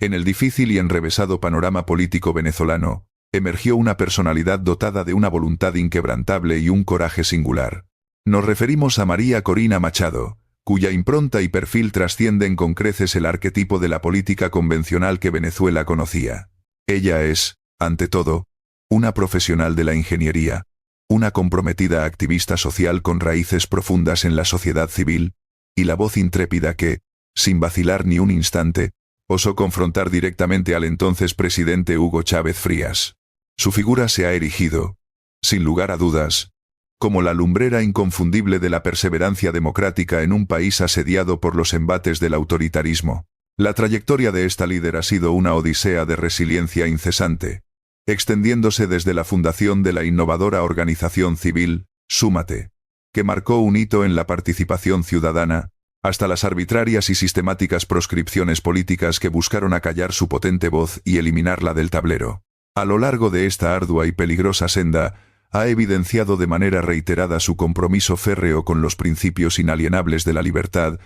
En el difícil y enrevesado panorama político venezolano, emergió una personalidad dotada de una voluntad inquebrantable y un coraje singular. Nos referimos a María Corina Machado, cuya impronta y perfil trascienden con creces el arquetipo de la política convencional que Venezuela conocía. Ella es, ante todo, una profesional de la ingeniería, una comprometida activista social con raíces profundas en la sociedad civil, y la voz intrépida que, sin vacilar ni un instante, osó confrontar directamente al entonces presidente Hugo Chávez Frías. Su figura se ha erigido, sin lugar a dudas, como la lumbrera inconfundible de la perseverancia democrática en un país asediado por los embates del autoritarismo. La trayectoria de esta líder ha sido una odisea de resiliencia incesante, extendiéndose desde la fundación de la innovadora organización civil, Súmate, que marcó un hito en la participación ciudadana, hasta las arbitrarias y sistemáticas proscripciones políticas que buscaron acallar su potente voz y eliminarla del tablero. A lo largo de esta ardua y peligrosa senda, ha evidenciado de manera reiterada su compromiso férreo con los principios inalienables de la libertad,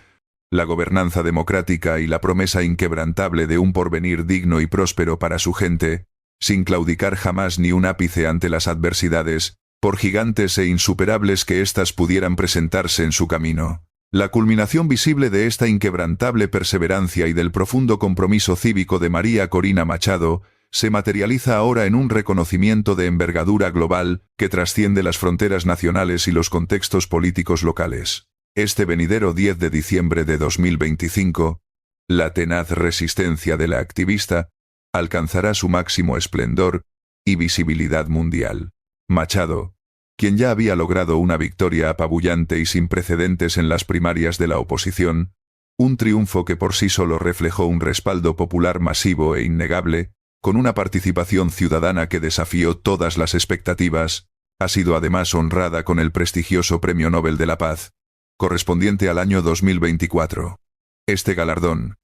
la gobernanza democrática y la promesa inquebrantable de un porvenir digno y próspero para su gente, sin claudicar jamás ni un ápice ante las adversidades, por gigantes e insuperables que éstas pudieran presentarse en su camino. La culminación visible de esta inquebrantable perseverancia y del profundo compromiso cívico de María Corina Machado se materializa ahora en un reconocimiento de envergadura global que trasciende las fronteras nacionales y los contextos políticos locales. Este venidero 10 de diciembre de 2025, la tenaz resistencia de la activista alcanzará su máximo esplendor y visibilidad mundial. Machado, quien ya había logrado una victoria apabullante y sin precedentes en las primarias de la oposición, un triunfo que por sí solo reflejó un respaldo popular masivo e innegable, con una participación ciudadana que desafió todas las expectativas, ha sido además honrada con el prestigioso Premio Nobel de la Paz, correspondiente al año 2024. Este galardón,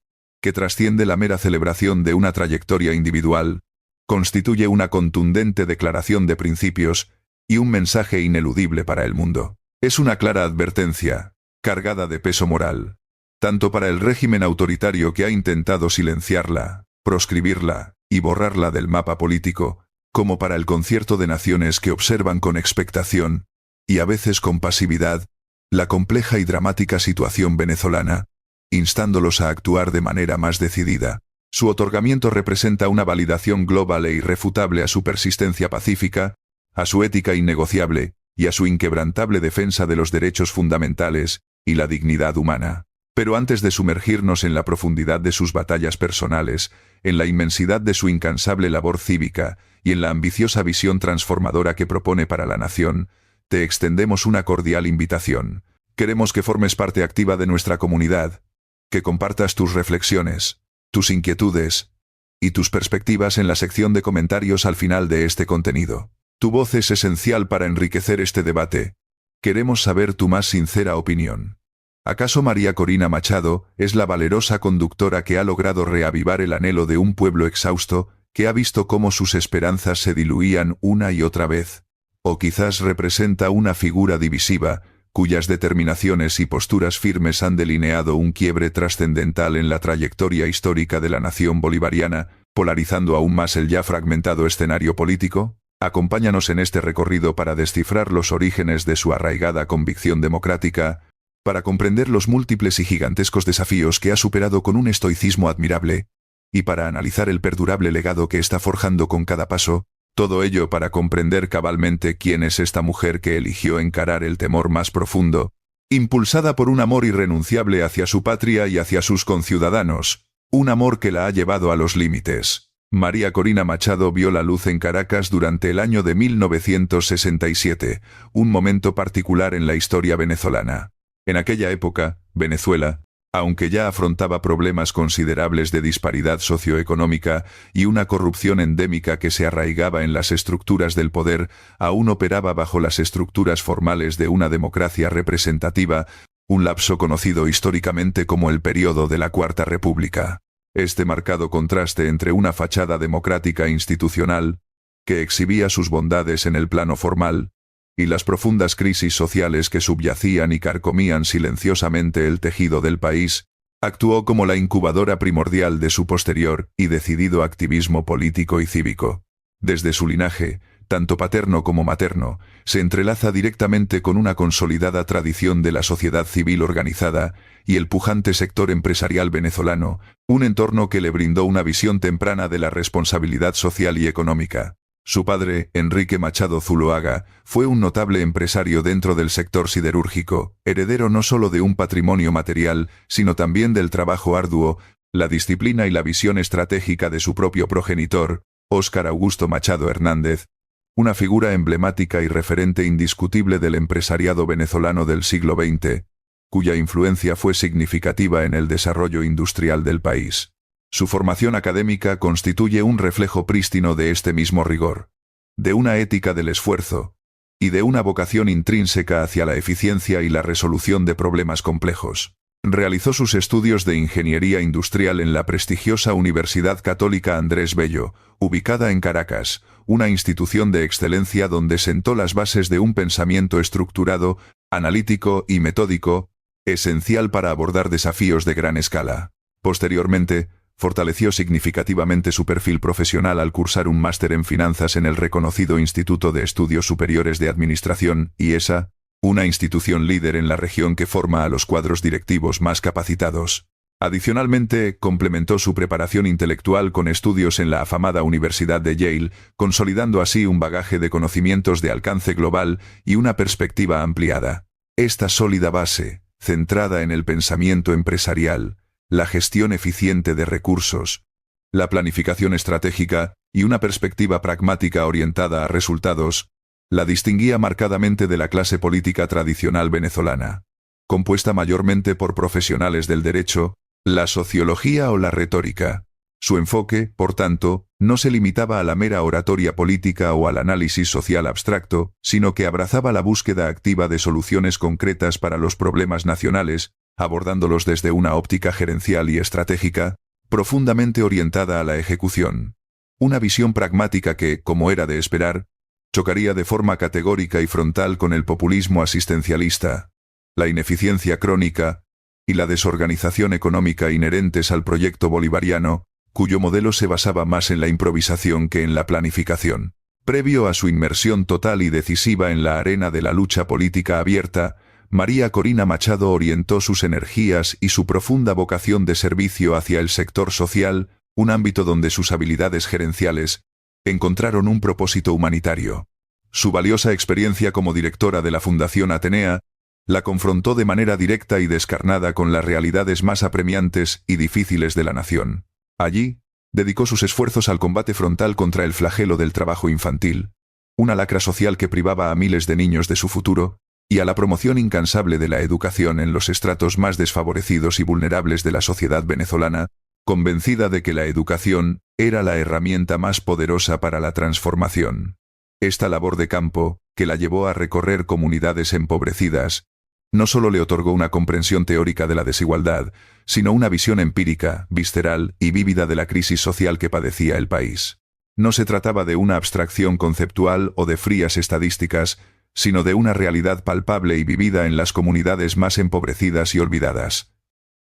que trasciende la mera celebración de una trayectoria individual, constituye una contundente declaración de principios y un mensaje ineludible para el mundo. Es una clara advertencia, cargada de peso moral, tanto para el régimen autoritario que ha intentado silenciarla, proscribirla y borrarla del mapa político, como para el concierto de naciones que observan con expectación, y a veces con pasividad, la compleja y dramática situación venezolana, instándolos a actuar de manera más decidida. Su otorgamiento representa una validación global e irrefutable a su persistencia pacífica, a su ética innegociable, y a su inquebrantable defensa de los derechos fundamentales y la dignidad humana. Pero antes de sumergirnos en la profundidad de sus batallas personales, en la inmensidad de su incansable labor cívica y en la ambiciosa visión transformadora que propone para la nación, te extendemos una cordial invitación. Queremos que formes parte activa de nuestra comunidad, que compartas tus reflexiones, tus inquietudes y tus perspectivas en la sección de comentarios al final de este contenido. Tu voz es esencial para enriquecer este debate. Queremos saber tu más sincera opinión. ¿Acaso María Corina Machado es la valerosa conductora que ha logrado reavivar el anhelo de un pueblo exhausto, que ha visto cómo sus esperanzas se diluían una y otra vez? ¿O quizás representa una figura divisiva, cuyas determinaciones y posturas firmes han delineado un quiebre trascendental en la trayectoria histórica de la nación bolivariana, polarizando aún más el ya fragmentado escenario político? Acompáñanos en este recorrido para descifrar los orígenes de su arraigada convicción democrática, para comprender los múltiples y gigantescos desafíos que ha superado con un estoicismo admirable, y para analizar el perdurable legado que está forjando con cada paso, todo ello para comprender cabalmente quién es esta mujer que eligió encarar el temor más profundo, impulsada por un amor irrenunciable hacia su patria y hacia sus conciudadanos, un amor que la ha llevado a los límites. María Corina Machado vio la luz en Caracas durante el año de 1967, un momento particular en la historia venezolana. En aquella época, Venezuela, aunque ya afrontaba problemas considerables de disparidad socioeconómica y una corrupción endémica que se arraigaba en las estructuras del poder, aún operaba bajo las estructuras formales de una democracia representativa, un lapso conocido históricamente como el período de la Cuarta República. Este marcado contraste entre una fachada democrática institucional, que exhibía sus bondades en el plano formal, y las profundas crisis sociales que subyacían y carcomían silenciosamente el tejido del país, Actuó como la incubadora primordial de su posterior y decidido activismo político y cívico. Desde su linaje, tanto paterno como materno, se entrelaza directamente con una consolidada tradición de la sociedad civil organizada y el pujante sector empresarial venezolano, un entorno que le brindó una visión temprana de la responsabilidad social y económica. Su padre, Enrique Machado Zuloaga, fue un notable empresario dentro del sector siderúrgico, heredero no solo de un patrimonio material, sino también del trabajo arduo, la disciplina y la visión estratégica de su propio progenitor, Óscar Augusto Machado Hernández, una figura emblemática y referente indiscutible del empresariado venezolano del siglo XX, cuya influencia fue significativa en el desarrollo industrial del país. Su formación académica constituye un reflejo prístino de este mismo rigor, de una ética del esfuerzo, y de una vocación intrínseca hacia la eficiencia y la resolución de problemas complejos. Realizó sus estudios de ingeniería industrial en la prestigiosa Universidad Católica Andrés Bello, ubicada en Caracas, una institución de excelencia donde sentó las bases de un pensamiento estructurado, analítico y metódico, esencial para abordar desafíos de gran escala. Posteriormente, fortaleció significativamente su perfil profesional al cursar un máster en finanzas en el reconocido Instituto de Estudios Superiores de Administración, IESA, una institución líder en la región que forma a los cuadros directivos más capacitados. Adicionalmente, complementó su preparación intelectual con estudios en la afamada Universidad de Yale, consolidando así un bagaje de conocimientos de alcance global y una perspectiva ampliada. Esta sólida base, centrada en el pensamiento empresarial, la gestión eficiente de recursos, la planificación estratégica y una perspectiva pragmática orientada a resultados, la distinguía marcadamente de la clase política tradicional venezolana, compuesta mayormente por profesionales del derecho, la sociología o la retórica. Su enfoque, por tanto, no se limitaba a la mera oratoria política o al análisis social abstracto, sino que abrazaba la búsqueda activa de soluciones concretas para los problemas nacionales, abordándolos desde una óptica gerencial y estratégica, profundamente orientada a la ejecución. Una visión pragmática que, como era de esperar, chocaría de forma categórica y frontal con el populismo asistencialista, la ineficiencia crónica y la desorganización económica inherentes al proyecto bolivariano, cuyo modelo se basaba más en la improvisación que en la planificación. Previo a su inmersión total y decisiva en la arena de la lucha política abierta, María Corina Machado orientó sus energías y su profunda vocación de servicio hacia el sector social, un ámbito donde sus habilidades gerenciales encontraron un propósito humanitario. Su valiosa experiencia como directora de la Fundación Atenea la confrontó de manera directa y descarnada con las realidades más apremiantes y difíciles de la nación. Allí, dedicó sus esfuerzos al combate frontal contra el flagelo del trabajo infantil, una lacra social que privaba a miles de niños de su futuro, y a la promoción incansable de la educación en los estratos más desfavorecidos y vulnerables de la sociedad venezolana, convencida de que la educación era la herramienta más poderosa para la transformación. Esta labor de campo, que la llevó a recorrer comunidades empobrecidas, no solo le otorgó una comprensión teórica de la desigualdad, sino una visión empírica, visceral y vívida de la crisis social que padecía el país. No se trataba de una abstracción conceptual o de frías estadísticas, sino de una realidad palpable y vivida en las comunidades más empobrecidas y olvidadas.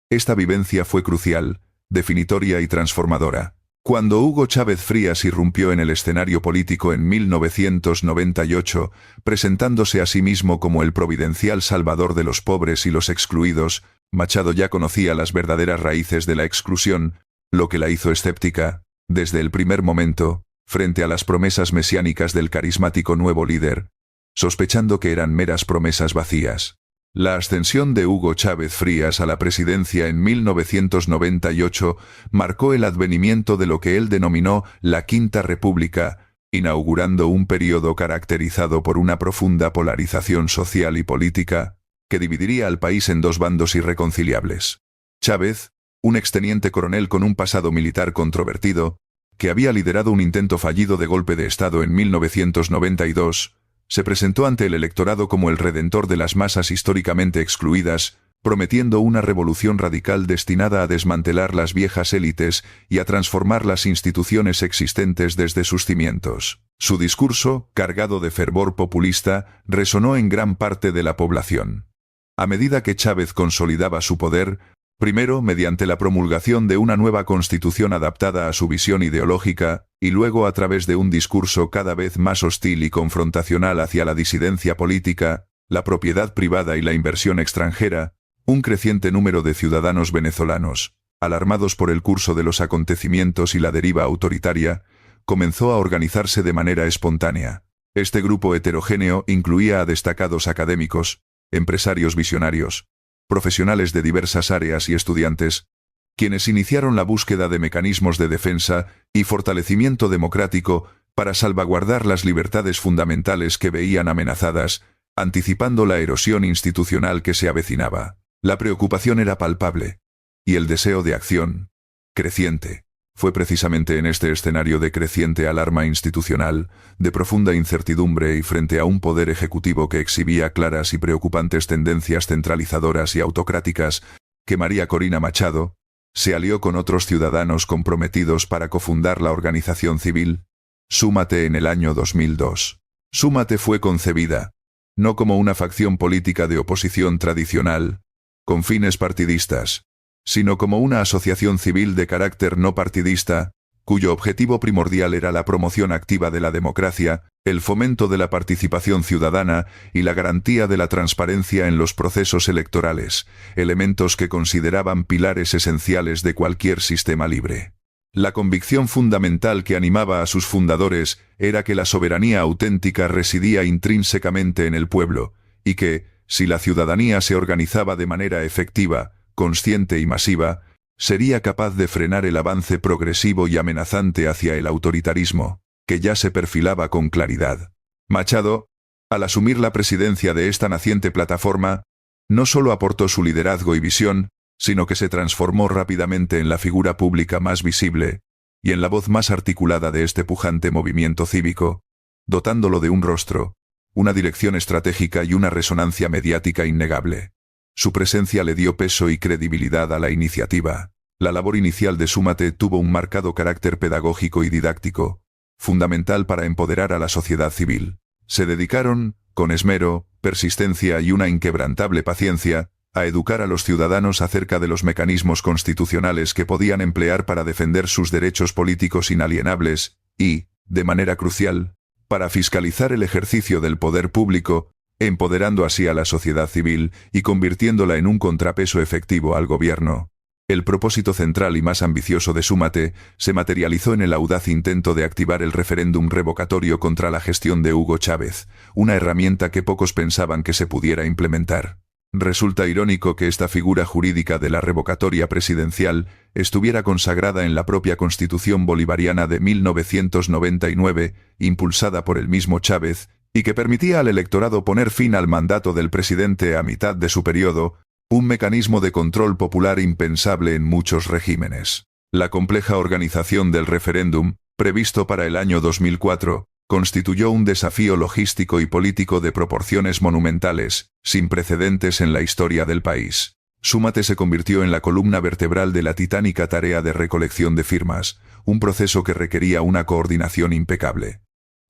Esta vivencia fue crucial, definitoria y transformadora. Cuando Hugo Chávez Frías irrumpió en el escenario político en 1998, presentándose a sí mismo como el providencial salvador de los pobres y los excluidos, Machado ya conocía las verdaderas raíces de la exclusión, lo que la hizo escéptica, desde el primer momento, frente a las promesas mesiánicas del carismático nuevo líder, sospechando que eran meras promesas vacías. La ascensión de Hugo Chávez Frías a la presidencia en 1998 marcó el advenimiento de lo que él denominó la Quinta República, inaugurando un período caracterizado por una profunda polarización social y política, que dividiría al país en dos bandos irreconciliables. Chávez, un exteniente coronel con un pasado militar controvertido, que había liderado un intento fallido de golpe de Estado en 1992, se presentó ante el electorado como el redentor de las masas históricamente excluidas, prometiendo una revolución radical destinada a desmantelar las viejas élites y a transformar las instituciones existentes desde sus cimientos. Su discurso, cargado de fervor populista, resonó en gran parte de la población. A medida que Chávez consolidaba su poder, Primero mediante la promulgación de una nueva constitución adaptada a su visión ideológica, y luego a través de un discurso cada vez más hostil y confrontacional hacia la disidencia política, la propiedad privada y la inversión extranjera, un creciente número de ciudadanos venezolanos, alarmados por el curso de los acontecimientos y la deriva autoritaria, comenzó a organizarse de manera espontánea. Este grupo heterogéneo incluía a destacados académicos, empresarios visionarios, profesionales de diversas áreas y estudiantes, quienes iniciaron la búsqueda de mecanismos de defensa y fortalecimiento democrático para salvaguardar las libertades fundamentales que veían amenazadas, anticipando la erosión institucional que se avecinaba. La preocupación era palpable, y el deseo de acción, creciente. Fue precisamente en este escenario de creciente alarma institucional, de profunda incertidumbre y frente a un poder ejecutivo que exhibía claras y preocupantes tendencias centralizadoras y autocráticas, que María Corina Machado se alió con otros ciudadanos comprometidos para cofundar la organización civil Súmate en el año 2002. Súmate fue concebida, no como una facción política de oposición tradicional, con fines partidistas, sino como una asociación civil de carácter no partidista, cuyo objetivo primordial era la promoción activa de la democracia, el fomento de la participación ciudadana y la garantía de la transparencia en los procesos electorales, elementos que consideraban pilares esenciales de cualquier sistema libre. La convicción fundamental que animaba a sus fundadores era que la soberanía auténtica residía intrínsecamente en el pueblo, y que, si la ciudadanía se organizaba de manera efectiva, consciente y masiva, sería capaz de frenar el avance progresivo y amenazante hacia el autoritarismo, que ya se perfilaba con claridad. Machado, al asumir la presidencia de esta naciente plataforma, no solo aportó su liderazgo y visión, sino que se transformó rápidamente en la figura pública más visible y en la voz más articulada de este pujante movimiento cívico, dotándolo de un rostro, una dirección estratégica y una resonancia mediática innegable. Su presencia le dio peso y credibilidad a la iniciativa. La labor inicial de Súmate tuvo un marcado carácter pedagógico y didáctico, fundamental para empoderar a la sociedad civil. Se dedicaron, con esmero, persistencia y una inquebrantable paciencia, a educar a los ciudadanos acerca de los mecanismos constitucionales que podían emplear para defender sus derechos políticos inalienables y, de manera crucial, para fiscalizar el ejercicio del poder público, empoderando así a la sociedad civil y convirtiéndola en un contrapeso efectivo al gobierno. El propósito central y más ambicioso de Súmate se materializó en el audaz intento de activar el referéndum revocatorio contra la gestión de Hugo Chávez, una herramienta que pocos pensaban que se pudiera implementar. Resulta irónico que esta figura jurídica de la revocatoria presidencial estuviera consagrada en la propia Constitución bolivariana de 1999, impulsada por el mismo Chávez, y que permitía al electorado poner fin al mandato del presidente a mitad de su periodo, un mecanismo de control popular impensable en muchos regímenes. La compleja organización del referéndum, previsto para el año 2004, constituyó un desafío logístico y político de proporciones monumentales, sin precedentes en la historia del país. Súmate se convirtió en la columna vertebral de la titánica tarea de recolección de firmas, un proceso que requería una coordinación impecable.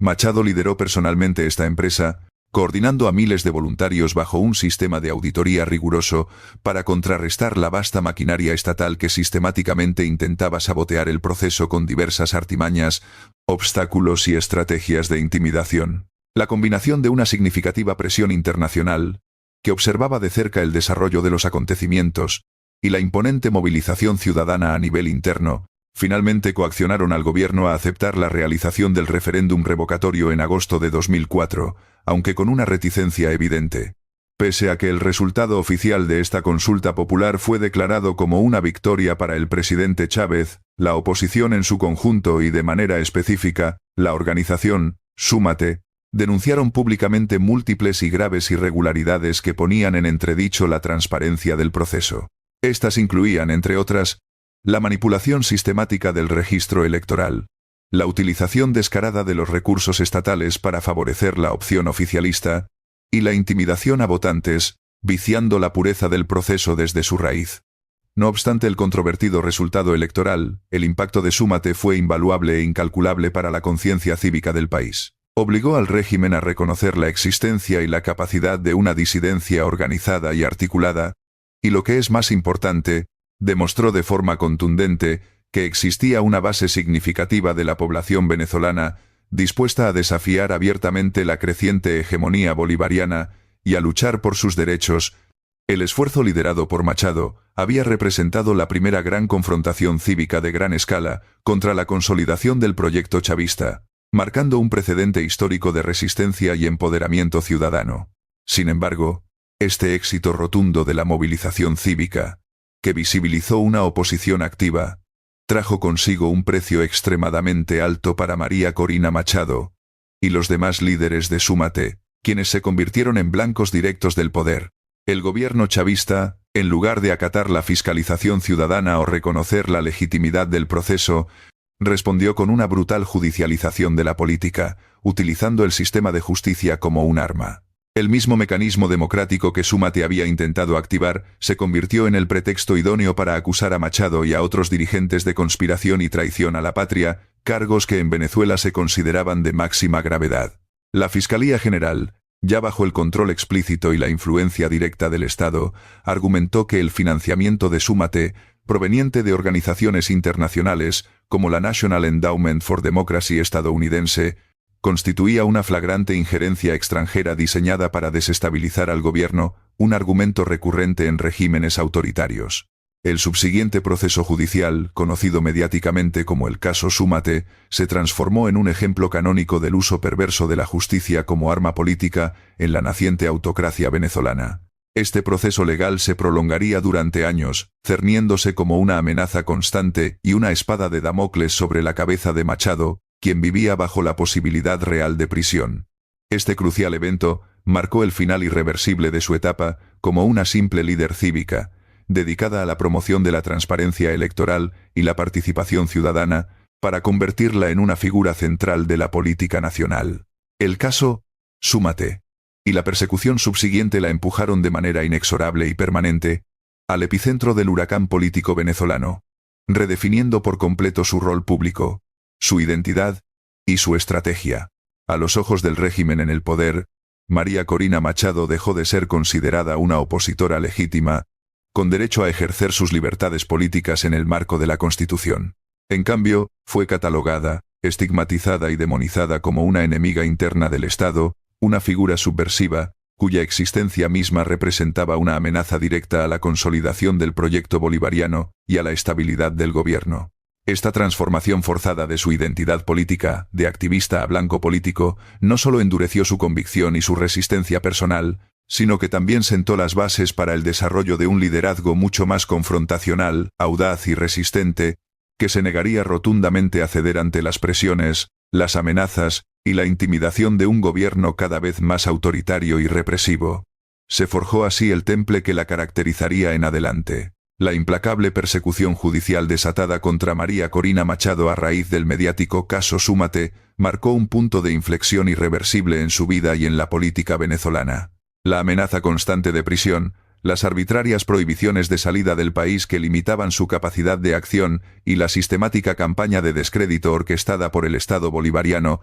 Machado lideró personalmente esta empresa, coordinando a miles de voluntarios bajo un sistema de auditoría riguroso para contrarrestar la vasta maquinaria estatal que sistemáticamente intentaba sabotear el proceso con diversas artimañas, obstáculos y estrategias de intimidación. La combinación de una significativa presión internacional, que observaba de cerca el desarrollo de los acontecimientos, y la imponente movilización ciudadana a nivel interno, finalmente coaccionaron al gobierno a aceptar la realización del referéndum revocatorio en agosto de 2004, aunque con una reticencia evidente. Pese a que el resultado oficial de esta consulta popular fue declarado como una victoria para el presidente Chávez, la oposición en su conjunto y de manera específica, la organización Súmate, denunciaron públicamente múltiples y graves irregularidades que ponían en entredicho la transparencia del proceso. Estas incluían, entre otras, la manipulación sistemática del registro electoral, la utilización descarada de los recursos estatales para favorecer la opción oficialista, y la intimidación a votantes, viciando la pureza del proceso desde su raíz. No obstante el controvertido resultado electoral, el impacto de Súmate fue invaluable e incalculable para la conciencia cívica del país. Obligó al régimen a reconocer la existencia y la capacidad de una disidencia organizada y articulada, y lo que es más importante, demostró de forma contundente que existía una base significativa de la población venezolana dispuesta a desafiar abiertamente la creciente hegemonía bolivariana y a luchar por sus derechos. El esfuerzo liderado por Machado había representado la primera gran confrontación cívica de gran escala contra la consolidación del proyecto chavista, marcando un precedente histórico de resistencia y empoderamiento ciudadano. Sin embargo, este éxito rotundo de la movilización cívica, que visibilizó una oposición activa, trajo consigo un precio extremadamente alto para María Corina Machado y los demás líderes de Súmate, quienes se convirtieron en blancos directos del poder. El gobierno chavista, en lugar de acatar la fiscalización ciudadana o reconocer la legitimidad del proceso, respondió con una brutal judicialización de la política, utilizando el sistema de justicia como un arma. El mismo mecanismo democrático que Súmate había intentado activar se convirtió en el pretexto idóneo para acusar a Machado y a otros dirigentes de conspiración y traición a la patria, cargos que en Venezuela se consideraban de máxima gravedad. La Fiscalía General, ya bajo el control explícito y la influencia directa del Estado, argumentó que el financiamiento de Súmate, proveniente de organizaciones internacionales como la National Endowment for Democracy estadounidense, constituía una flagrante injerencia extranjera diseñada para desestabilizar al gobierno, un argumento recurrente en regímenes autoritarios. El subsiguiente proceso judicial, conocido mediáticamente como el caso Súmate, se transformó en un ejemplo canónico del uso perverso de la justicia como arma política en la naciente autocracia venezolana. Este proceso legal se prolongaría durante años, cerniéndose como una amenaza constante y una espada de Damocles sobre la cabeza de Machado, quien vivía bajo la posibilidad real de prisión. Este crucial evento marcó el final irreversible de su etapa como una simple líder cívica, dedicada a la promoción de la transparencia electoral y la participación ciudadana, para convertirla en una figura central de la política nacional. El caso Súmate y la persecución subsiguiente la empujaron de manera inexorable y permanente al epicentro del huracán político venezolano, redefiniendo por completo su rol público, su identidad y su estrategia. A los ojos del régimen en el poder, María Corina Machado dejó de ser considerada una opositora legítima, con derecho a ejercer sus libertades políticas en el marco de la Constitución. En cambio, fue catalogada, estigmatizada y demonizada como una enemiga interna del Estado, una figura subversiva, cuya existencia misma representaba una amenaza directa a la consolidación del proyecto bolivariano y a la estabilidad del gobierno. Esta transformación forzada de su identidad política, de activista a blanco político, no solo endureció su convicción y su resistencia personal, sino que también sentó las bases para el desarrollo de un liderazgo mucho más confrontacional, audaz y resistente, que se negaría rotundamente a ceder ante las presiones, las amenazas y la intimidación de un gobierno cada vez más autoritario y represivo. Se forjó así el temple que la caracterizaría en adelante. La implacable persecución judicial desatada contra María Corina Machado a raíz del mediático caso Súmate marcó un punto de inflexión irreversible en su vida y en la política venezolana. La amenaza constante de prisión, las arbitrarias prohibiciones de salida del país que limitaban su capacidad de acción y la sistemática campaña de descrédito orquestada por el Estado bolivariano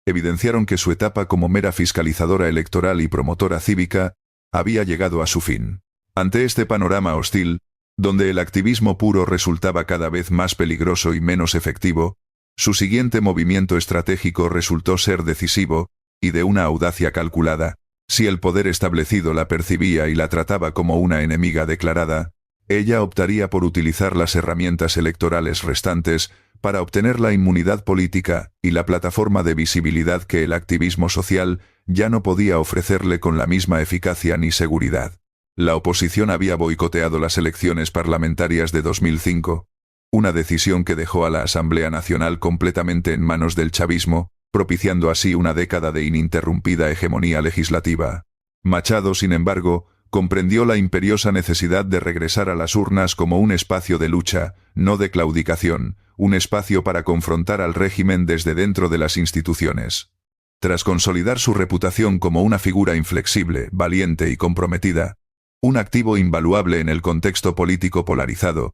evidenciaron que su etapa como mera fiscalizadora electoral y promotora cívica había llegado a su fin. Ante este panorama hostil, donde el activismo puro resultaba cada vez más peligroso y menos efectivo, su siguiente movimiento estratégico resultó ser decisivo y de una audacia calculada. Si el poder establecido la percibía y la trataba como una enemiga declarada, ella optaría por utilizar las herramientas electorales restantes para obtener la inmunidad política y la plataforma de visibilidad que el activismo social ya no podía ofrecerle con la misma eficacia ni seguridad. La oposición había boicoteado las elecciones parlamentarias de 2005, una decisión que dejó a la Asamblea Nacional completamente en manos del chavismo, propiciando así una década de ininterrumpida hegemonía legislativa. Machado, sin embargo, comprendió la imperiosa necesidad de regresar a las urnas como un espacio de lucha, no de claudicación, un espacio para confrontar al régimen desde dentro de las instituciones. Tras consolidar su reputación como una figura inflexible, valiente y comprometida, un activo invaluable en el contexto político polarizado,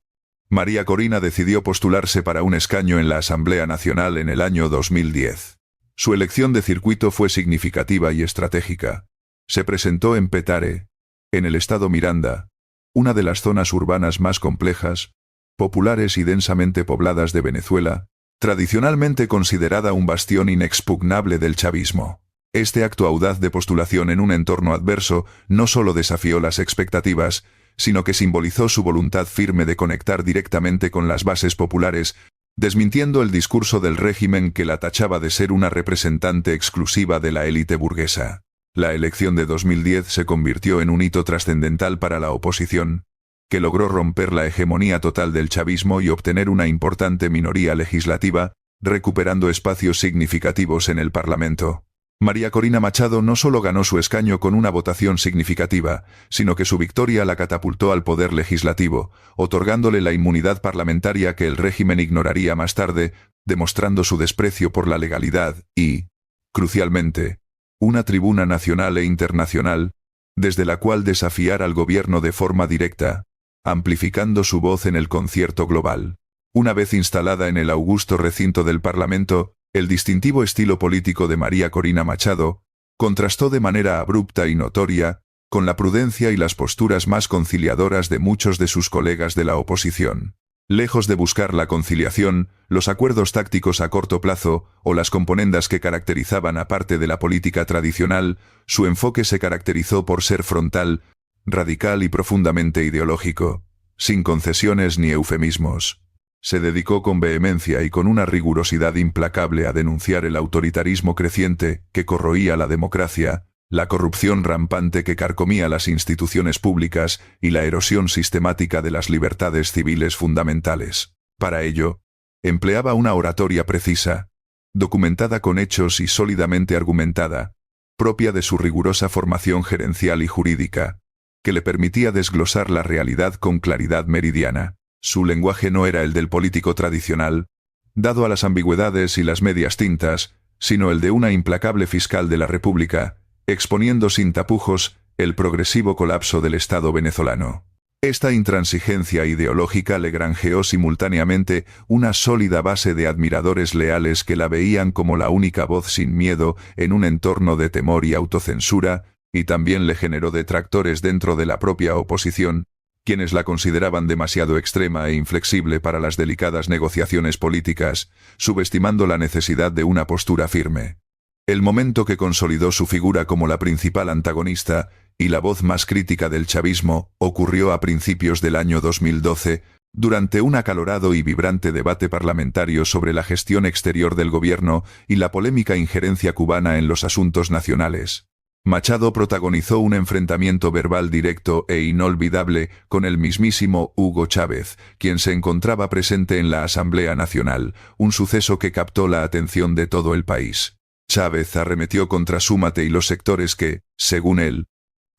María Corina decidió postularse para un escaño en la Asamblea Nacional en el año 2010. Su elección de circuito fue significativa y estratégica. Se presentó en Petare, en el estado Miranda, una de las zonas urbanas más complejas, populares y densamente pobladas de Venezuela, tradicionalmente considerada un bastión inexpugnable del chavismo. Este acto audaz de postulación en un entorno adverso no solo desafió las expectativas, sino que simbolizó su voluntad firme de conectar directamente con las bases populares, desmintiendo el discurso del régimen que la tachaba de ser una representante exclusiva de la élite burguesa. La elección de 2010 se convirtió en un hito trascendental para la oposición, que logró romper la hegemonía total del chavismo y obtener una importante minoría legislativa, recuperando espacios significativos en el Parlamento. María Corina Machado no solo ganó su escaño con una votación significativa, sino que su victoria la catapultó al poder legislativo, otorgándole la inmunidad parlamentaria que el régimen ignoraría más tarde, demostrando su desprecio por la legalidad y, crucialmente, una tribuna nacional e internacional, desde la cual desafiar al gobierno de forma directa, amplificando su voz en el concierto global. Una vez instalada en el augusto recinto del Parlamento, el distintivo estilo político de María Corina Machado contrastó de manera abrupta y notoria con la prudencia y las posturas más conciliadoras de muchos de sus colegas de la oposición. Lejos de buscar la conciliación, los acuerdos tácticos a corto plazo o las componendas que caracterizaban a parte de la política tradicional, su enfoque se caracterizó por ser frontal, radical y profundamente ideológico, sin concesiones ni eufemismos. Se dedicó con vehemencia y con una rigurosidad implacable a denunciar el autoritarismo creciente que corroía la democracia, la corrupción rampante que carcomía las instituciones públicas y la erosión sistemática de las libertades civiles fundamentales. Para ello, empleaba una oratoria precisa, documentada con hechos y sólidamente argumentada, propia de su rigurosa formación gerencial y jurídica, que le permitía desglosar la realidad con claridad meridiana. Su lenguaje no era el del político tradicional, dado a las ambigüedades y las medias tintas, sino el de una implacable fiscal de la República, exponiendo sin tapujos el progresivo colapso del Estado venezolano. Esta intransigencia ideológica le granjeó simultáneamente una sólida base de admiradores leales que la veían como la única voz sin miedo en un entorno de temor y autocensura, y también le generó detractores dentro de la propia oposición, quienes la consideraban demasiado extrema e inflexible para las delicadas negociaciones políticas, subestimando la necesidad de una postura firme. El momento que consolidó su figura como la principal antagonista y la voz más crítica del chavismo ocurrió a principios del año 2012, durante un acalorado y vibrante debate parlamentario sobre la gestión exterior del gobierno y la polémica injerencia cubana en los asuntos nacionales. Machado protagonizó un enfrentamiento verbal directo e inolvidable con el mismísimo Hugo Chávez, quien se encontraba presente en la Asamblea Nacional, un suceso que captó la atención de todo el país. Chávez arremetió contra Súmate y los sectores que, según él,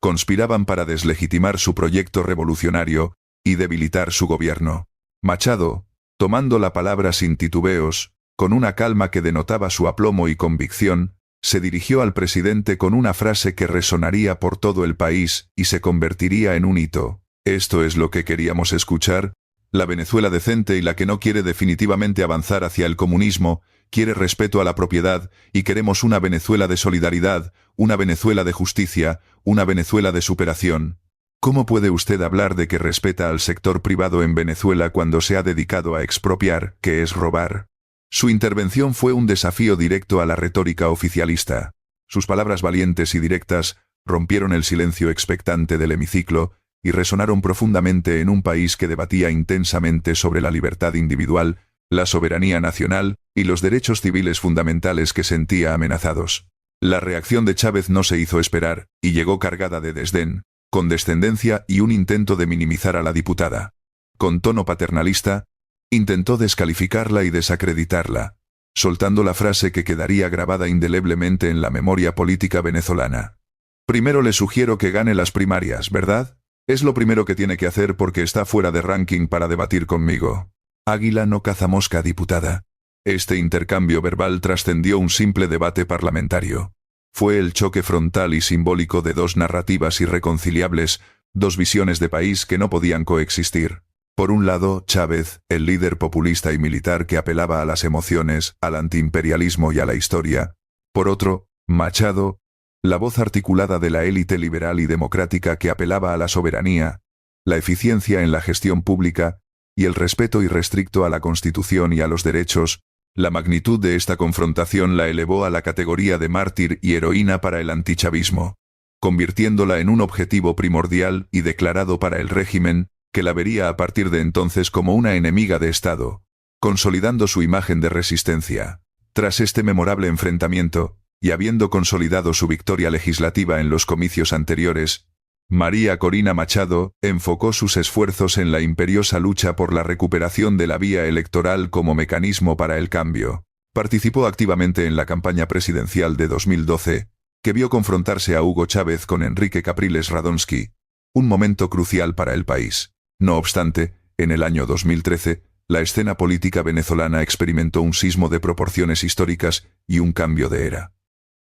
conspiraban para deslegitimar su proyecto revolucionario y debilitar su gobierno. Machado, tomando la palabra sin titubeos, con una calma que denotaba su aplomo y convicción, se dirigió al presidente con una frase que resonaría por todo el país y se convertiría en un hito. ¿Esto es lo que queríamos escuchar? La Venezuela decente y la que no quiere definitivamente avanzar hacia el comunismo, quiere respeto a la propiedad y queremos una Venezuela de solidaridad, una Venezuela de justicia, una Venezuela de superación. ¿Cómo puede usted hablar de que respeta al sector privado en Venezuela cuando se ha dedicado a expropiar, que es robar? Su intervención fue un desafío directo a la retórica oficialista. Sus palabras valientes y directas rompieron el silencio expectante del hemiciclo y resonaron profundamente en un país que debatía intensamente sobre la libertad individual, la soberanía nacional y los derechos civiles fundamentales que sentía amenazados. La reacción de Chávez no se hizo esperar y llegó cargada de desdén, condescendencia y un intento de minimizar a la diputada. Con tono paternalista, intentó descalificarla y desacreditarla, soltando la frase que quedaría grabada indeleblemente en la memoria política venezolana. Primero le sugiero que gane las primarias, ¿verdad? Es lo primero que tiene que hacer porque está fuera de ranking para debatir conmigo. Águila no caza mosca, diputada. Este intercambio verbal trascendió un simple debate parlamentario. Fue el choque frontal y simbólico de dos narrativas irreconciliables, dos visiones de país que no podían coexistir. Por un lado, Chávez, el líder populista y militar que apelaba a las emociones, al antiimperialismo y a la historia. Por otro, Machado, la voz articulada de la élite liberal y democrática que apelaba a la soberanía, la eficiencia en la gestión pública y el respeto irrestricto a la Constitución y a los derechos. La magnitud de esta confrontación la elevó a la categoría de mártir y heroína para el antichavismo, convirtiéndola en un objetivo primordial y declarado para el régimen, que la vería a partir de entonces como una enemiga de Estado, consolidando su imagen de resistencia. Tras este memorable enfrentamiento, y habiendo consolidado su victoria legislativa en los comicios anteriores, María Corina Machado enfocó sus esfuerzos en la imperiosa lucha por la recuperación de la vía electoral como mecanismo para el cambio. Participó activamente en la campaña presidencial de 2012, que vio confrontarse a Hugo Chávez con Enrique Capriles Radonsky, un momento crucial para el país. No obstante, en el año 2013, la escena política venezolana experimentó un sismo de proporciones históricas y un cambio de era.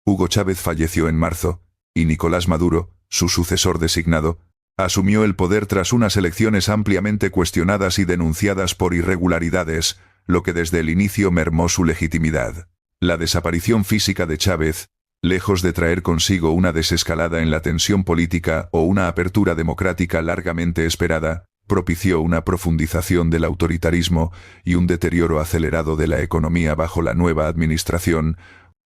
Hugo Chávez falleció en marzo, y Nicolás Maduro, su sucesor designado, asumió el poder tras unas elecciones ampliamente cuestionadas y denunciadas por irregularidades, lo que desde el inicio mermó su legitimidad. La desaparición física de Chávez, lejos de traer consigo una desescalada en la tensión política o una apertura democrática largamente esperada, propició una profundización del autoritarismo y un deterioro acelerado de la economía bajo la nueva administración,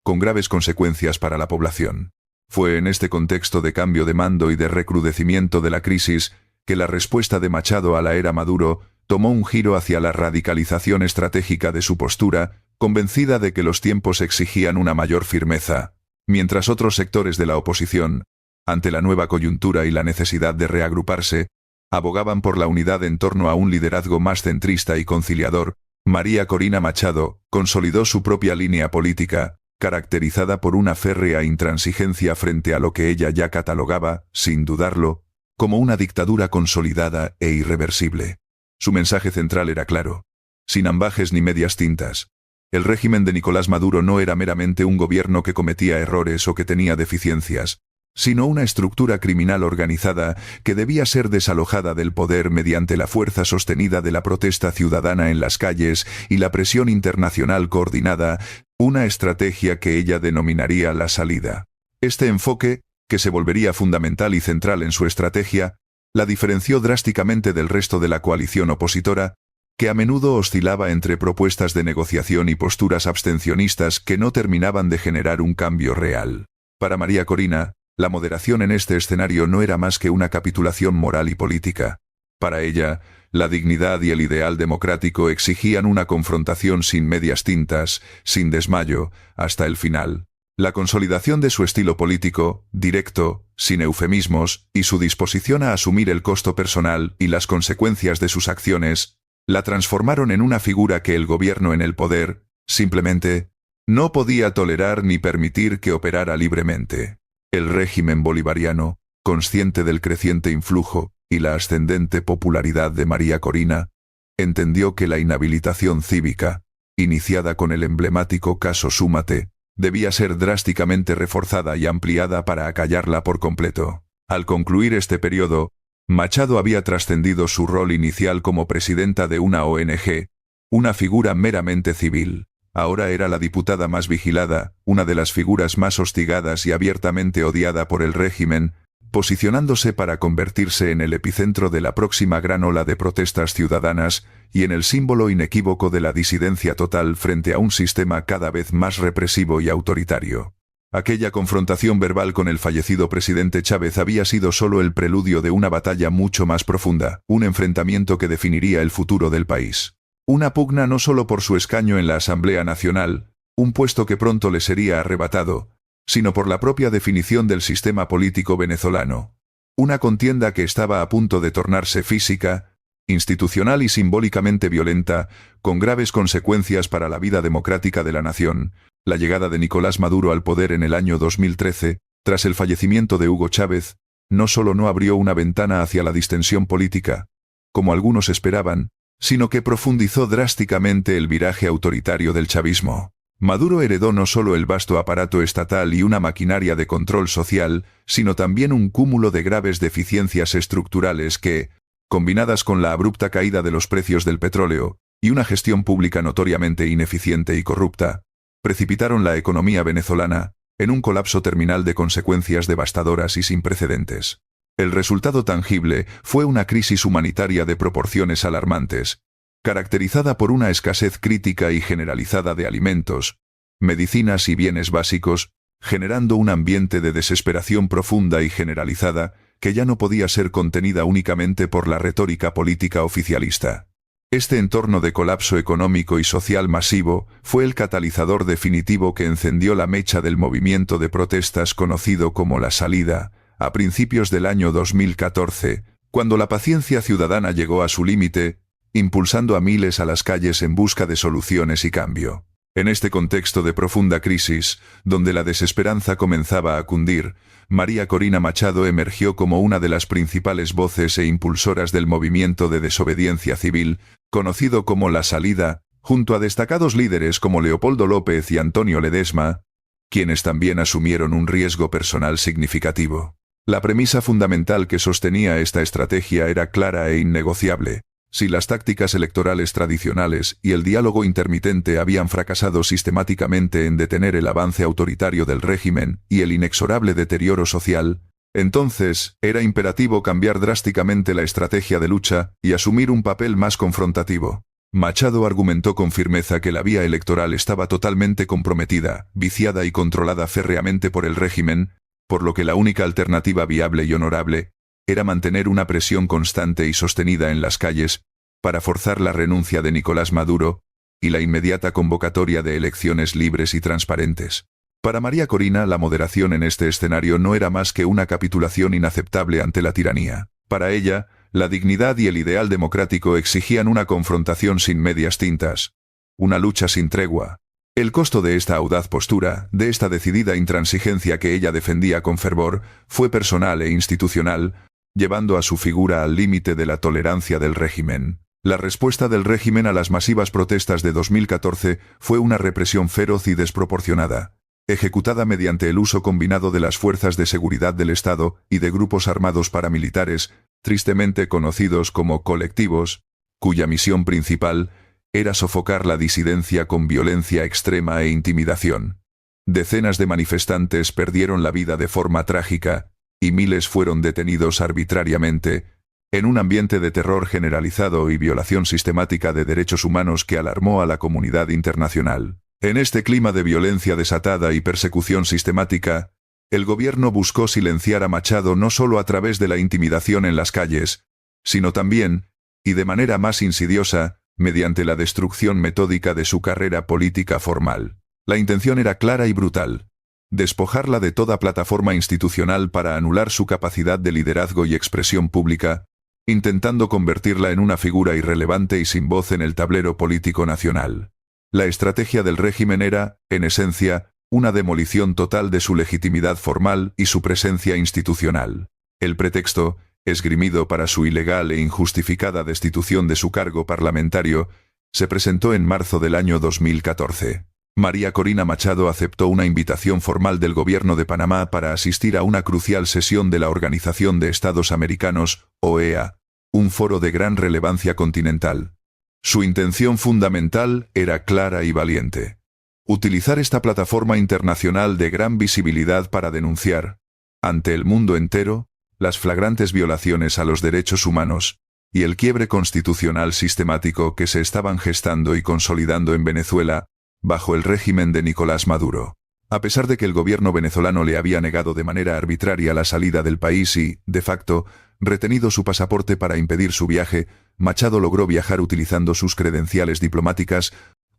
con graves consecuencias para la población. Fue en este contexto de cambio de mando y de recrudecimiento de la crisis que la respuesta de Machado a la era Maduro tomó un giro hacia la radicalización estratégica de su postura, convencida de que los tiempos exigían una mayor firmeza, mientras otros sectores de la oposición, ante la nueva coyuntura y la necesidad de reagruparse, abogaban por la unidad en torno a un liderazgo más centrista y conciliador. María Corina Machado consolidó su propia línea política, caracterizada por una férrea intransigencia frente a lo que ella ya catalogaba, sin dudarlo, como una dictadura consolidada e irreversible. Su mensaje central era claro, sin ambages ni medias tintas. El régimen de Nicolás Maduro no era meramente un gobierno que cometía errores o que tenía deficiencias, sino una estructura criminal organizada que debía ser desalojada del poder mediante la fuerza sostenida de la protesta ciudadana en las calles y la presión internacional coordinada, una estrategia que ella denominaría la salida. Este enfoque, que se volvería fundamental y central en su estrategia, la diferenció drásticamente del resto de la coalición opositora, que a menudo oscilaba entre propuestas de negociación y posturas abstencionistas que no terminaban de generar un cambio real. Para María Corina, la moderación en este escenario no era más que una capitulación moral y política. Para ella, la dignidad y el ideal democrático exigían una confrontación sin medias tintas, sin desmayo, hasta el final. La consolidación de su estilo político, directo, sin eufemismos, y su disposición a asumir el costo personal y las consecuencias de sus acciones, la transformaron en una figura que el gobierno en el poder, simplemente, no podía tolerar ni permitir que operara libremente. El régimen bolivariano, consciente del creciente influjo y la ascendente popularidad de María Corina, entendió que la inhabilitación cívica, iniciada con el emblemático caso Súmate, debía ser drásticamente reforzada y ampliada para acallarla por completo. Al concluir este periodo, Machado había trascendido su rol inicial como presidenta de una ONG, una figura meramente civil. Ahora era la diputada más vigilada, una de las figuras más hostigadas y abiertamente odiada por el régimen, posicionándose para convertirse en el epicentro de la próxima gran ola de protestas ciudadanas y en el símbolo inequívoco de la disidencia total frente a un sistema cada vez más represivo y autoritario. Aquella confrontación verbal con el fallecido presidente Chávez había sido solo el preludio de una batalla mucho más profunda, un enfrentamiento que definiría el futuro del país. Una pugna no solo por su escaño en la Asamblea Nacional, un puesto que pronto le sería arrebatado, sino por la propia definición del sistema político venezolano. Una contienda que estaba a punto de tornarse física, institucional y simbólicamente violenta, con graves consecuencias para la vida democrática de la nación. La llegada de Nicolás Maduro al poder en el año 2013, tras el fallecimiento de Hugo Chávez, no solo no abrió una ventana hacia la distensión política, como algunos esperaban, sino que profundizó drásticamente el viraje autoritario del chavismo. Maduro heredó no solo el vasto aparato estatal y una maquinaria de control social, sino también un cúmulo de graves deficiencias estructurales que, combinadas con la abrupta caída de los precios del petróleo y una gestión pública notoriamente ineficiente y corrupta, precipitaron la economía venezolana en un colapso terminal de consecuencias devastadoras y sin precedentes. El resultado tangible fue una crisis humanitaria de proporciones alarmantes, caracterizada por una escasez crítica y generalizada de alimentos, medicinas y bienes básicos, generando un ambiente de desesperación profunda y generalizada que ya no podía ser contenida únicamente por la retórica política oficialista. Este entorno de colapso económico y social masivo fue el catalizador definitivo que encendió la mecha del movimiento de protestas conocido como La Salida, a principios del año 2014, cuando la paciencia ciudadana llegó a su límite, impulsando a miles a las calles en busca de soluciones y cambio. En este contexto de profunda crisis, donde la desesperanza comenzaba a cundir, María Corina Machado emergió como una de las principales voces e impulsoras del movimiento de desobediencia civil, conocido como La Salida, junto a destacados líderes como Leopoldo López y Antonio Ledesma, quienes también asumieron un riesgo personal significativo. La premisa fundamental que sostenía esta estrategia era clara e innegociable. Si las tácticas electorales tradicionales y el diálogo intermitente habían fracasado sistemáticamente en detener el avance autoritario del régimen y el inexorable deterioro social, entonces era imperativo cambiar drásticamente la estrategia de lucha y asumir un papel más confrontativo. Machado argumentó con firmeza que la vía electoral estaba totalmente comprometida, viciada y controlada férreamente por el régimen, por lo que la única alternativa viable y honorable era mantener una presión constante y sostenida en las calles para forzar la renuncia de Nicolás Maduro y la inmediata convocatoria de elecciones libres y transparentes. Para María Corina, la moderación en este escenario no era más que una capitulación inaceptable ante la tiranía. Para ella, la dignidad y el ideal democrático exigían una confrontación sin medias tintas, una lucha sin tregua. El costo de esta audaz postura, de esta decidida intransigencia que ella defendía con fervor, fue personal e institucional, llevando a su figura al límite de la tolerancia del régimen. La respuesta del régimen a las masivas protestas de 2014 fue una represión feroz y desproporcionada, ejecutada mediante el uso combinado de las fuerzas de seguridad del Estado y de grupos armados paramilitares, tristemente conocidos como colectivos, cuya misión principal era sofocar la disidencia con violencia extrema e intimidación. Decenas de manifestantes perdieron la vida de forma trágica, y miles fueron detenidos arbitrariamente, en un ambiente de terror generalizado y violación sistemática de derechos humanos que alarmó a la comunidad internacional. En este clima de violencia desatada y persecución sistemática, el gobierno buscó silenciar a Machado no solo a través de la intimidación en las calles, sino también, y de manera más insidiosa, mediante la destrucción metódica de su carrera política formal. La intención era clara y brutal: despojarla de toda plataforma institucional para anular su capacidad de liderazgo y expresión pública, intentando convertirla en una figura irrelevante y sin voz en el tablero político nacional. La estrategia del régimen era, en esencia, una demolición total de su legitimidad formal y su presencia institucional. El pretexto, esgrimido para su ilegal e injustificada destitución de su cargo parlamentario, se presentó en marzo del año 2014. María Corina Machado aceptó una invitación formal del gobierno de Panamá para asistir a una crucial sesión de la Organización de Estados Americanos, OEA, un foro de gran relevancia continental. Su intención fundamental era clara y valiente: utilizar esta plataforma internacional de gran visibilidad para denunciar, ante el mundo entero, las flagrantes violaciones a los derechos humanos y el quiebre constitucional sistemático que se estaban gestando y consolidando en Venezuela, bajo el régimen de Nicolás Maduro. A pesar de que el gobierno venezolano le había negado de manera arbitraria la salida del país y, de facto, retenido su pasaporte para impedir su viaje, Machado logró viajar utilizando sus credenciales diplomáticas,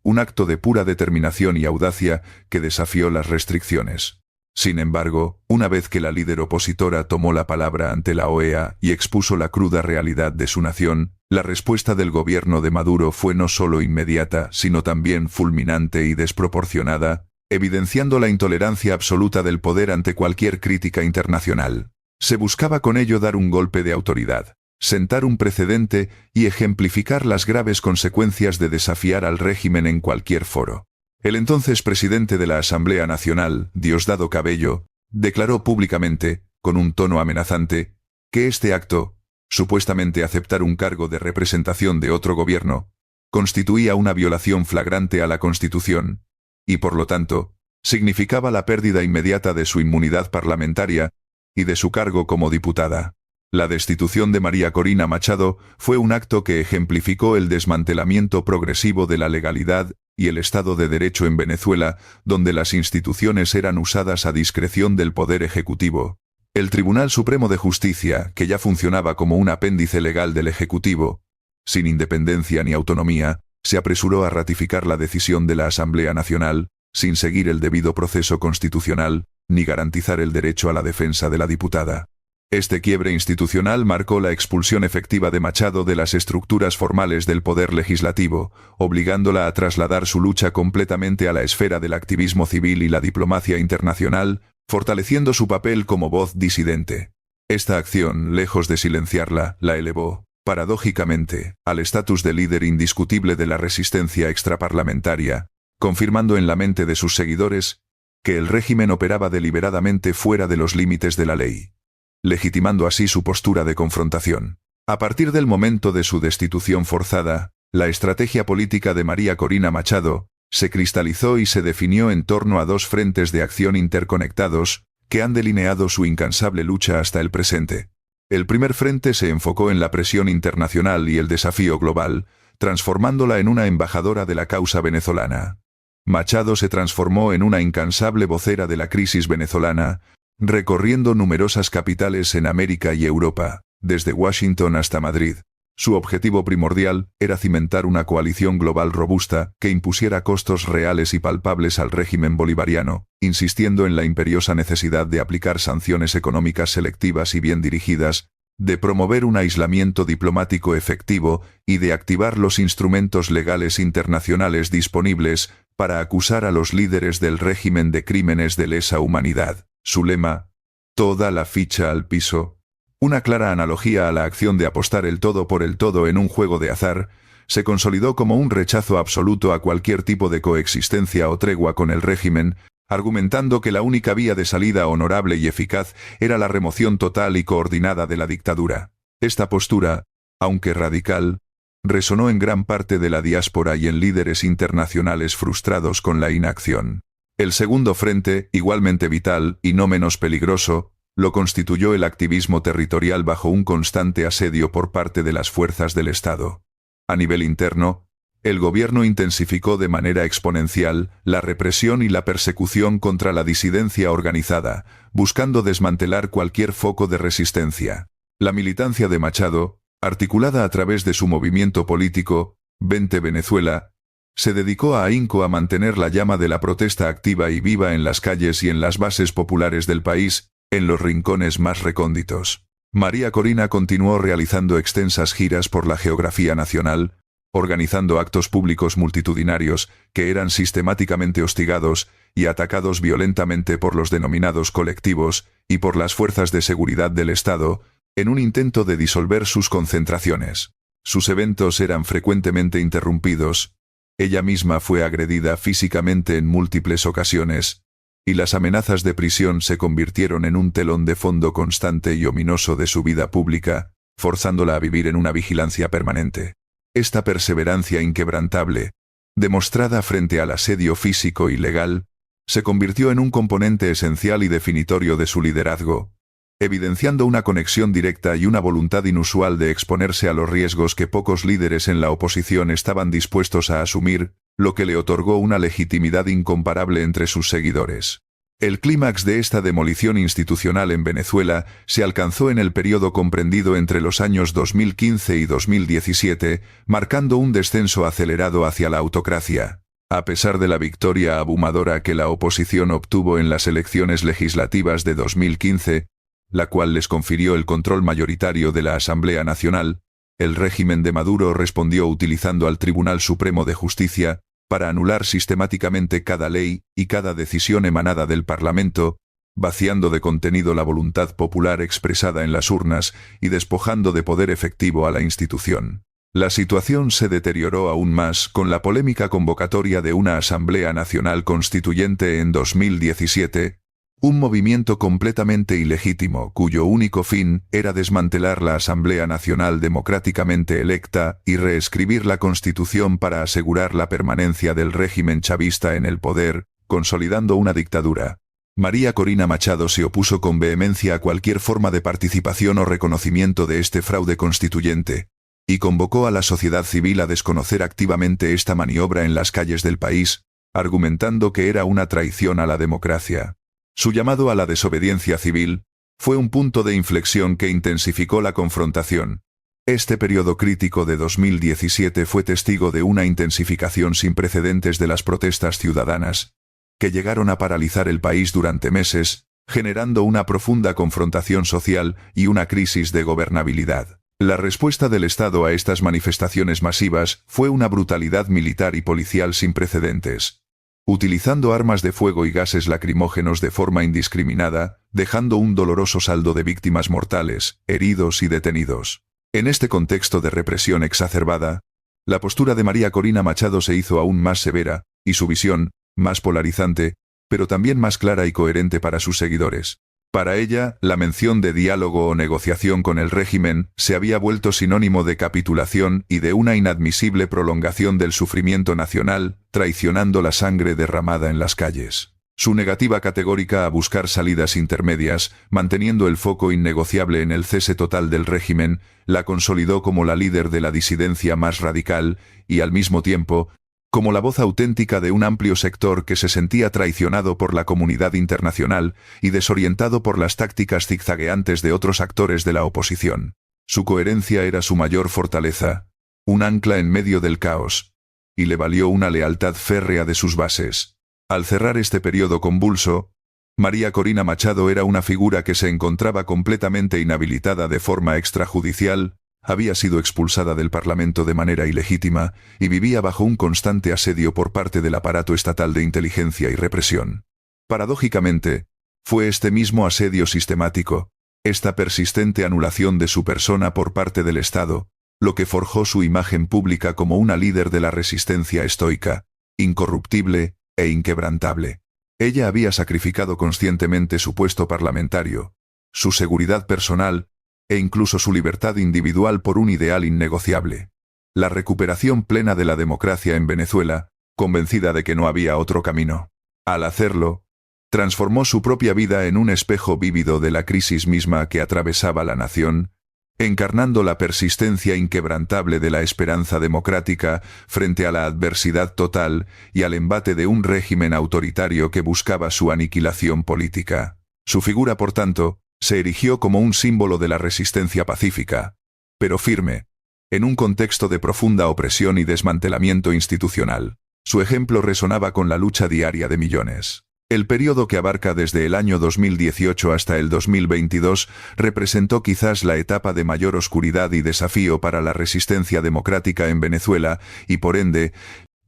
un acto de pura determinación y audacia que desafió las restricciones. Sin embargo, una vez que la líder opositora tomó la palabra ante la OEA y expuso la cruda realidad de su nación, la respuesta del gobierno de Maduro fue no solo inmediata, sino también fulminante y desproporcionada, evidenciando la intolerancia absoluta del poder ante cualquier crítica internacional. Se buscaba con ello dar un golpe de autoridad, sentar un precedente y ejemplificar las graves consecuencias de desafiar al régimen en cualquier foro. El entonces presidente de la Asamblea Nacional, Diosdado Cabello, declaró públicamente, con un tono amenazante, que este acto, supuestamente aceptar un cargo de representación de otro gobierno, constituía una violación flagrante a la Constitución, y por lo tanto, significaba la pérdida inmediata de su inmunidad parlamentaria y de su cargo como diputada. La destitución de María Corina Machado fue un acto que ejemplificó el desmantelamiento progresivo de la legalidad y el Estado de Derecho en Venezuela, donde las instituciones eran usadas a discreción del Poder Ejecutivo. El Tribunal Supremo de Justicia, que ya funcionaba como un apéndice legal del Ejecutivo, sin independencia ni autonomía, se apresuró a ratificar la decisión de la Asamblea Nacional, sin seguir el debido proceso constitucional, ni garantizar el derecho a la defensa de la diputada. Este quiebre institucional marcó la expulsión efectiva de Machado de las estructuras formales del poder legislativo, obligándola a trasladar su lucha completamente a la esfera del activismo civil y la diplomacia internacional, fortaleciendo su papel como voz disidente. Esta acción, lejos de silenciarla, la elevó, paradójicamente, al estatus de líder indiscutible de la resistencia extraparlamentaria, confirmando en la mente de sus seguidores que el régimen operaba deliberadamente fuera de los límites de la ley, legitimando así su postura de confrontación. A partir del momento de su destitución forzada, la estrategia política de María Corina Machado se cristalizó y se definió en torno a dos frentes de acción interconectados que han delineado su incansable lucha hasta el presente. El primer frente se enfocó en la presión internacional y el desafío global, transformándola en una embajadora de la causa venezolana. Machado se transformó en una incansable vocera de la crisis venezolana, recorriendo numerosas capitales en América y Europa, desde Washington hasta Madrid. Su objetivo primordial era cimentar una coalición global robusta que impusiera costos reales y palpables al régimen bolivariano, insistiendo en la imperiosa necesidad de aplicar sanciones económicas selectivas y bien dirigidas, de promover un aislamiento diplomático efectivo y de activar los instrumentos legales internacionales disponibles para acusar a los líderes del régimen de crímenes de lesa humanidad. Su lema, toda la ficha al piso, una clara analogía a la acción de apostar el todo por el todo en un juego de azar, se consolidó como un rechazo absoluto a cualquier tipo de coexistencia o tregua con el régimen, argumentando que la única vía de salida honorable y eficaz era la remoción total y coordinada de la dictadura. Esta postura, aunque radical, resonó en gran parte de la diáspora y en líderes internacionales frustrados con la inacción. El segundo frente, igualmente vital y no menos peligroso, lo constituyó el activismo territorial bajo un constante asedio por parte de las fuerzas del Estado. A nivel interno, el gobierno intensificó de manera exponencial la represión y la persecución contra la disidencia organizada, buscando desmantelar cualquier foco de resistencia. La militancia de Machado, articulada a través de su movimiento político, Vente Venezuela, se dedicó a ahínco a mantener la llama de la protesta activa y viva en las calles y en las bases populares del país, en los rincones más recónditos. María Corina continuó realizando extensas giras por la geografía nacional, organizando actos públicos multitudinarios que eran sistemáticamente hostigados y atacados violentamente por los denominados colectivos y por las fuerzas de seguridad del Estado, en un intento de disolver sus concentraciones. Sus eventos eran frecuentemente interrumpidos. Ella misma fue agredida físicamente en múltiples ocasiones, y las amenazas de prisión se convirtieron en un telón de fondo constante y ominoso de su vida pública, forzándola a vivir en una vigilancia permanente. Esta perseverancia inquebrantable, demostrada frente al asedio físico y legal, se convirtió en un componente esencial y definitorio de su liderazgo, evidenciando una conexión directa y una voluntad inusual de exponerse a los riesgos que pocos líderes en la oposición estaban dispuestos a asumir, lo que le otorgó una legitimidad incomparable entre sus seguidores. El clímax de esta demolición institucional en Venezuela se alcanzó en el periodo comprendido entre los años 2015 y 2017, marcando un descenso acelerado hacia la autocracia. A pesar de la victoria abrumadora que la oposición obtuvo en las elecciones legislativas de 2015, la cual les confirió el control mayoritario de la Asamblea Nacional, el régimen de Maduro respondió utilizando al Tribunal Supremo de Justicia para anular sistemáticamente cada ley y cada decisión emanada del Parlamento, vaciando de contenido la voluntad popular expresada en las urnas y despojando de poder efectivo a la institución. La situación se deterioró aún más con la polémica convocatoria de una Asamblea Nacional Constituyente en 2017, un movimiento completamente ilegítimo cuyo único fin era desmantelar la Asamblea Nacional democráticamente electa y reescribir la Constitución para asegurar la permanencia del régimen chavista en el poder, consolidando una dictadura. María Corina Machado se opuso con vehemencia a cualquier forma de participación o reconocimiento de este fraude constituyente, y convocó a la sociedad civil a desconocer activamente esta maniobra en las calles del país, argumentando que era una traición a la democracia. Su llamado a la desobediencia civil fue un punto de inflexión que intensificó la confrontación. Este periodo crítico de 2017 fue testigo de una intensificación sin precedentes de las protestas ciudadanas, que llegaron a paralizar el país durante meses, generando una profunda confrontación social y una crisis de gobernabilidad. La respuesta del Estado a estas manifestaciones masivas fue una brutalidad militar y policial sin precedentes, utilizando armas de fuego y gases lacrimógenos de forma indiscriminada, dejando un doloroso saldo de víctimas mortales, heridos y detenidos. En este contexto de represión exacerbada, la postura de María Corina Machado se hizo aún más severa, y su visión, más polarizante, pero también más clara y coherente para sus seguidores. Para ella, la mención de diálogo o negociación con el régimen se había vuelto sinónimo de capitulación y de una inadmisible prolongación del sufrimiento nacional, traicionando la sangre derramada en las calles. Su negativa categórica a buscar salidas intermedias, manteniendo el foco innegociable en el cese total del régimen, la consolidó como la líder de la disidencia más radical y, al mismo tiempo, como la voz auténtica de un amplio sector que se sentía traicionado por la comunidad internacional y desorientado por las tácticas zigzagueantes de otros actores de la oposición. Su coherencia era su mayor fortaleza, un ancla en medio del caos, y le valió una lealtad férrea de sus bases. Al cerrar este periodo convulso, María Corina Machado era una figura que se encontraba completamente inhabilitada de forma extrajudicial, había sido expulsada del Parlamento de manera ilegítima y vivía bajo un constante asedio por parte del aparato estatal de inteligencia y represión. Paradójicamente, fue este mismo asedio sistemático, esta persistente anulación de su persona por parte del Estado, lo que forjó su imagen pública como una líder de la resistencia estoica, incorruptible e inquebrantable. Ella había sacrificado conscientemente su puesto parlamentario, su seguridad personal, e incluso su libertad individual por un ideal innegociable: la recuperación plena de la democracia en Venezuela, convencida de que no había otro camino. Al hacerlo, transformó su propia vida en un espejo vívido de la crisis misma que atravesaba la nación, encarnando la persistencia inquebrantable de la esperanza democrática frente a la adversidad total y al embate de un régimen autoritario que buscaba su aniquilación política. Su figura, por tanto, se erigió como un símbolo de la resistencia pacífica, pero firme, en un contexto de profunda opresión y desmantelamiento institucional. Su ejemplo resonaba con la lucha diaria de millones. El periodo, que abarca desde el año 2018 hasta el 2022, representó quizás la etapa de mayor oscuridad y desafío para la resistencia democrática en Venezuela y, por ende,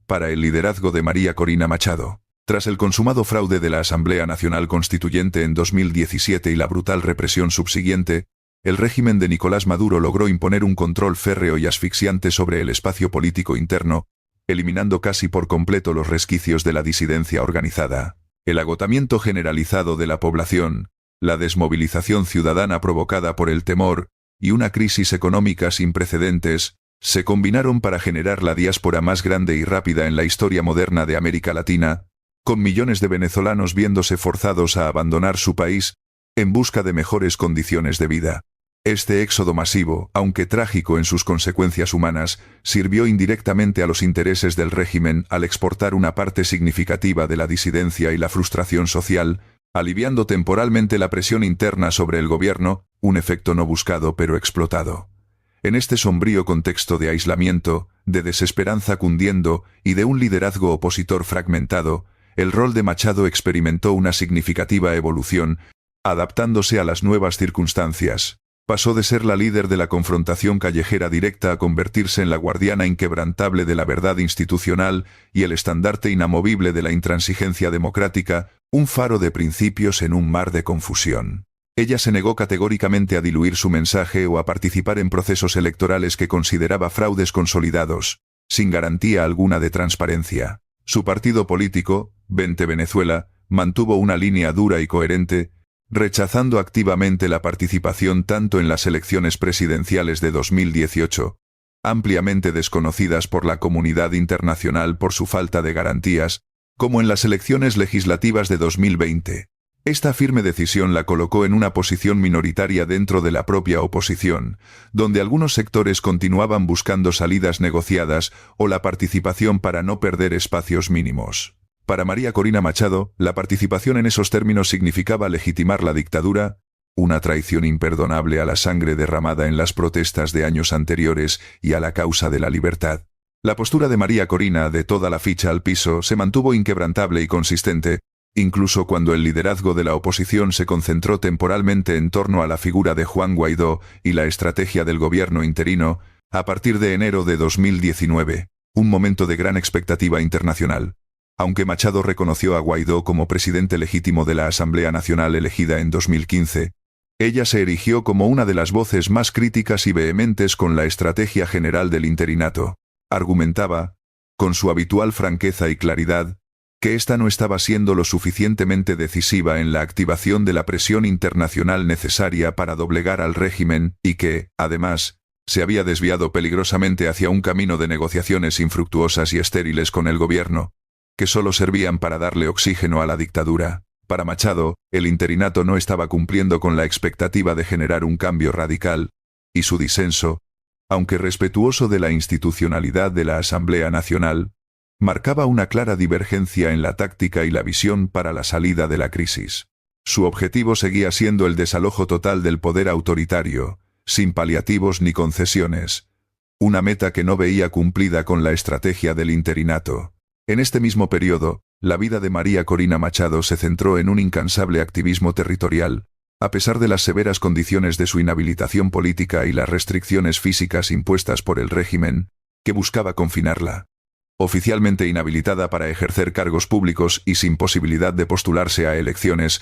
para el liderazgo de María Corina Machado. Tras el consumado fraude de la Asamblea Nacional Constituyente en 2017 y la brutal represión subsiguiente, el régimen de Nicolás Maduro logró imponer un control férreo y asfixiante sobre el espacio político interno, eliminando casi por completo los resquicios de la disidencia organizada. El agotamiento generalizado de la población, la desmovilización ciudadana provocada por el temor y una crisis económica sin precedentes, se combinaron para generar la diáspora más grande y rápida en la historia moderna de América Latina, con millones de venezolanos viéndose forzados a abandonar su país en busca de mejores condiciones de vida. Este éxodo masivo, aunque trágico en sus consecuencias humanas, sirvió indirectamente a los intereses del régimen al exportar una parte significativa de la disidencia y la frustración social, aliviando temporalmente la presión interna sobre el gobierno, un efecto no buscado pero explotado. En este sombrío contexto de aislamiento, de desesperanza cundiendo y de un liderazgo opositor fragmentado, el rol de Machado experimentó una significativa evolución, adaptándose a las nuevas circunstancias. Pasó de ser la líder de la confrontación callejera directa a convertirse en la guardiana inquebrantable de la verdad institucional y el estandarte inamovible de la intransigencia democrática, un faro de principios en un mar de confusión. Ella se negó categóricamente a diluir su mensaje o a participar en procesos electorales que consideraba fraudes consolidados, sin garantía alguna de transparencia. Su partido político, Vente Venezuela, mantuvo una línea dura y coherente, rechazando activamente la participación tanto en las elecciones presidenciales de 2018, ampliamente desconocidas por la comunidad internacional por su falta de garantías, como en las elecciones legislativas de 2020. Esta firme decisión la colocó en una posición minoritaria dentro de la propia oposición, donde algunos sectores continuaban buscando salidas negociadas o la participación para no perder espacios mínimos. Para María Corina Machado, la participación en esos términos significaba legitimar la dictadura, una traición imperdonable a la sangre derramada en las protestas de años anteriores y a la causa de la libertad. La postura de María Corina, de toda la ficha al piso, se mantuvo inquebrantable y consistente, incluso cuando el liderazgo de la oposición se concentró temporalmente en torno a la figura de Juan Guaidó y la estrategia del gobierno interino, a partir de enero de 2019, un momento de gran expectativa internacional. Aunque Machado reconoció a Guaidó como presidente legítimo de la Asamblea Nacional elegida en 2015, ella se erigió como una de las voces más críticas y vehementes con la estrategia general del interinato. Argumentaba, con su habitual franqueza y claridad, que ésta no estaba siendo lo suficientemente decisiva en la activación de la presión internacional necesaria para doblegar al régimen y que, además, se había desviado peligrosamente hacia un camino de negociaciones infructuosas y estériles con el gobierno, que solo servían para darle oxígeno a la dictadura. Para Machado, el interinato no estaba cumpliendo con la expectativa de generar un cambio radical, y su disenso, aunque respetuoso de la institucionalidad de la Asamblea Nacional, marcaba una clara divergencia en la táctica y la visión para la salida de la crisis. Su objetivo seguía siendo el desalojo total del poder autoritario, sin paliativos ni concesiones, una meta que no veía cumplida con la estrategia del interinato. En este mismo periodo, la vida de María Corina Machado se centró en un incansable activismo territorial, a pesar de las severas condiciones de su inhabilitación política y las restricciones físicas impuestas por el régimen, que buscaba confinarla. Oficialmente inhabilitada para ejercer cargos públicos y sin posibilidad de postularse a elecciones,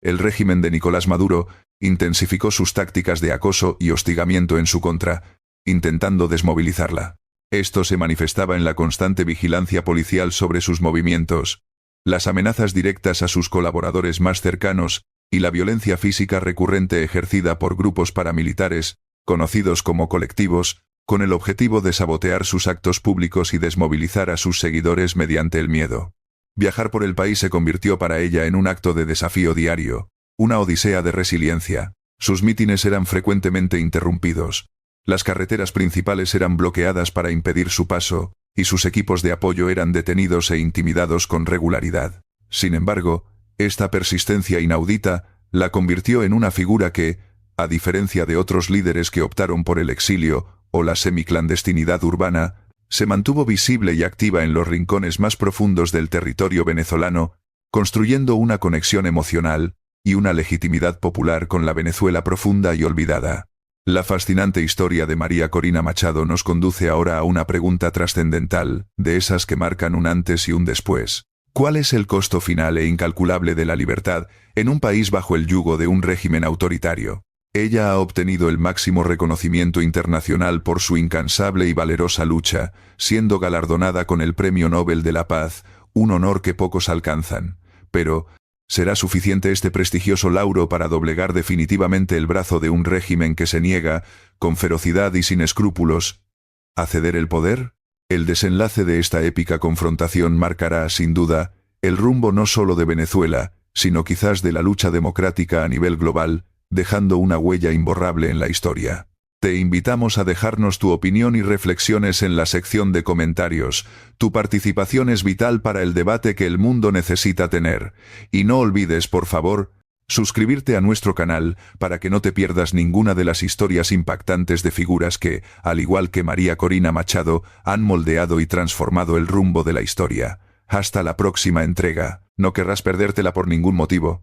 el régimen de Nicolás Maduro intensificó sus tácticas de acoso y hostigamiento en su contra, intentando desmovilizarla. Esto se manifestaba en la constante vigilancia policial sobre sus movimientos, las amenazas directas a sus colaboradores más cercanos y la violencia física recurrente ejercida por grupos paramilitares, conocidos como colectivos, con el objetivo de sabotear sus actos públicos y desmovilizar a sus seguidores mediante el miedo. Viajar por el país se convirtió para ella en un acto de desafío diario, una odisea de resiliencia. Sus mítines eran frecuentemente interrumpidos, las carreteras principales eran bloqueadas para impedir su paso, y sus equipos de apoyo eran detenidos e intimidados con regularidad. Sin embargo, esta persistencia inaudita la convirtió en una figura que, a diferencia de otros líderes que optaron por el exilio o la semiclandestinidad urbana, se mantuvo visible y activa en los rincones más profundos del territorio venezolano, construyendo una conexión emocional y una legitimidad popular con la Venezuela profunda y olvidada. La fascinante historia de María Corina Machado nos conduce ahora a una pregunta trascendental, de esas que marcan un antes y un después. ¿Cuál es el costo final e incalculable de la libertad en un país bajo el yugo de un régimen autoritario? Ella ha obtenido el máximo reconocimiento internacional por su incansable y valerosa lucha, siendo galardonada con el Premio Nobel de la Paz, un honor que pocos alcanzan. Pero, ¿será suficiente este prestigioso lauro para doblegar definitivamente el brazo de un régimen que se niega, con ferocidad y sin escrúpulos, a ceder el poder? El desenlace de esta épica confrontación marcará, sin duda, el rumbo no solo de Venezuela, sino quizás de la lucha democrática a nivel global, dejando una huella imborrable en la historia. Te invitamos a dejarnos tu opinión y reflexiones en la sección de comentarios. Tu participación es vital para el debate que el mundo necesita tener. Y no olvides, por favor, suscribirte a nuestro canal para que no te pierdas ninguna de las historias impactantes de figuras que, al igual que María Corina Machado, han moldeado y transformado el rumbo de la historia. Hasta la próxima entrega. No querrás perdértela por ningún motivo.